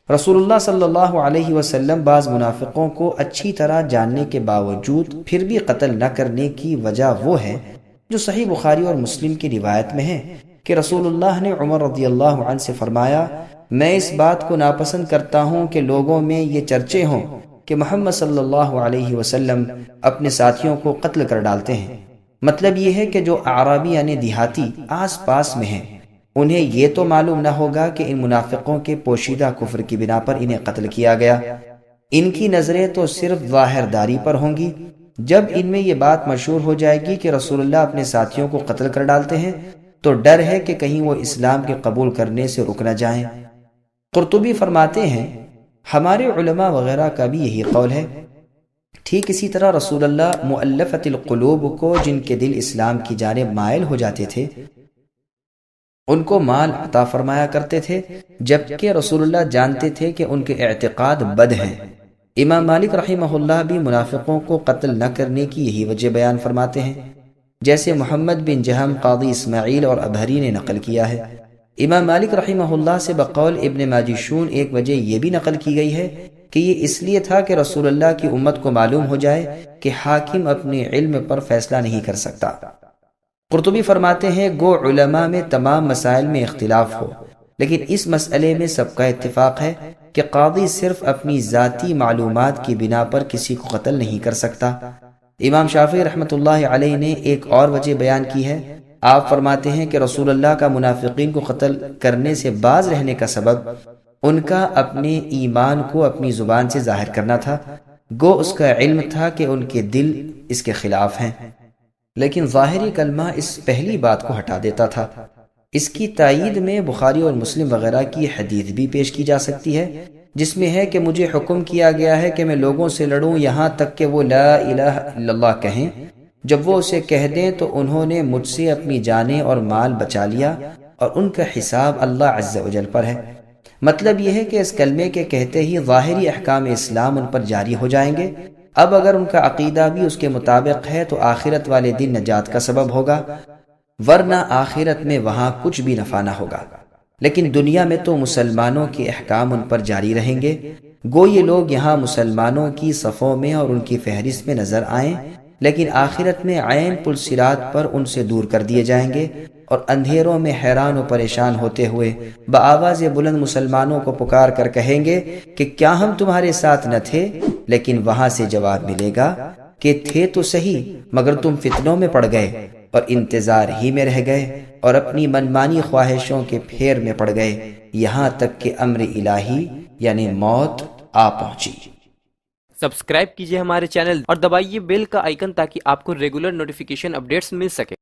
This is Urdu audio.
رسول اللہ صلی اللہ علیہ وسلم بعض منافقوں کو اچھی طرح جاننے کے باوجود پھر بھی قتل نہ کرنے کی وجہ وہ ہے جو صحیح بخاری اور مسلم کی روایت میں ہے کہ رسول اللہ نے عمر رضی اللہ عنہ سے فرمایا، میں اس بات کو ناپسند کرتا ہوں کہ لوگوں میں یہ چرچے ہوں کہ محمد صلی اللہ علیہ وسلم اپنے ساتھیوں کو قتل کر ڈالتے ہیں۔ مطلب یہ ہے کہ جو اعرابی یعنی دیہاتی آس پاس میں ہیں، انہیں یہ تو معلوم نہ ہوگا کہ ان منافقوں کے پوشیدہ کفر کی بنا پر انہیں قتل کیا گیا، ان کی نظریں تو صرف ظاہر داری پر ہوں گی۔ جب ان میں یہ بات مشہور ہو جائے گی کہ رسول اللہ اپنے ساتھیوں کو قتل کر ڈالتے ہیں تو ڈر ہے کہ کہیں وہ اسلام کے قبول کرنے سے رک نہ جائیں۔ قرطبی فرماتے ہیں، ہمارے علماء وغیرہ کا بھی یہی قول ہے۔ ٹھیک اسی طرح رسول اللہ مؤلفۃ القلوب کو، جن کے دل اسلام کی جانب مائل ہو جاتے تھے، ان کو مال عطا فرمایا کرتے تھے، جبکہ رسول اللہ جانتے تھے کہ ان کے اعتقاد بد ہیں۔ امام مالک رحمہ اللہ بھی منافقوں کو قتل نہ کرنے کی یہی وجہ بیان فرماتے ہیں، جیسے محمد بن جہم، قاضی اسماعیل اور ابہری نے نقل کیا ہے۔ امام مالک رحمہ اللہ سے بقول ابن ماجشون ایک وجہ یہ بھی نقل کی گئی ہے کہ یہ اس لیے تھا کہ رسول اللہ کی امت کو معلوم ہو جائے کہ حاکم اپنے علم پر فیصلہ نہیں کر سکتا۔ قرطبی فرماتے ہیں، گو علماء میں تمام مسائل میں اختلاف ہو، لیکن اس مسئلے میں سب کا اتفاق ہے کہ قاضی صرف اپنی ذاتی معلومات کی بنا پر کسی کو قتل نہیں کر سکتا۔ امام شافعی رحمۃ اللہ علیہ نے ایک اور وجہ بیان کی ہے۔ آپ فرماتے ہیں کہ رسول اللہ کا منافقین کو قتل کرنے سے باز رہنے کا سبب ان کا اپنے ایمان کو اپنی زبان سے ظاہر کرنا تھا، گو اس کا علم تھا کہ ان کے دل اس کے خلاف ہیں، لیکن ظاہری کلمہ اس پہلی بات کو ہٹا دیتا تھا۔ اس کی تائید میں بخاری اور مسلم وغیرہ کی حدیث بھی پیش کی جا سکتی ہے، جس میں ہے کہ مجھے حکم کیا گیا ہے کہ میں لوگوں سے لڑوں یہاں تک کہ وہ لا الہ الا اللہ کہیں۔ جب وہ اسے کہہ دیں تو انہوں نے مجھ سے اپنی جانیں اور مال بچا لیا، اور ان کا حساب اللہ عز و جل پر ہے۔ مطلب یہ ہے کہ اس کلمے کے کہتے ہی ظاہری احکام اسلام ان پر جاری ہو جائیں گے۔ اب اگر ان کا عقیدہ بھی اس کے مطابق ہے تو آخرت والے دن نجات کا سبب ہوگا، ورنہ آخرت میں وہاں کچھ بھی نفع نہ ہوگا۔ لیکن دنیا میں تو مسلمانوں کے احکام ان پر جاری رہیں گے، گو یہ لوگ یہاں مسلمانوں کی صفوں میں اور ان کی فہرست میں نظر آئیں، لیکن آخرت میں عین پل صراط پر ان سے دور کر دیے جائیں گے، اور اندھیروں میں حیران و پریشان ہوتے ہوئے بآواز بلند مسلمانوں کو پکار کر کہیں گے کہ کیا ہم تمہارے ساتھ نہ تھے؟ لیکن وہاں سے جواب ملے گا کہ تھے تو صحیح، مگر تم فتنوں میں پڑ گئے اور انتظار ہی میں رہ گئے اور اپنی منمانی خواہشوں کے پھیر میں پڑ گئے، یہاں تک کہ امر الہی یعنی موت آ پہنچی۔ سبسکرائب کیجئے ہمارے چینل اور دبائیے بیل کا آئیکن تاکہ آپ کو ریگولر نوٹیفیکیشن اپڈیٹس مل سکے۔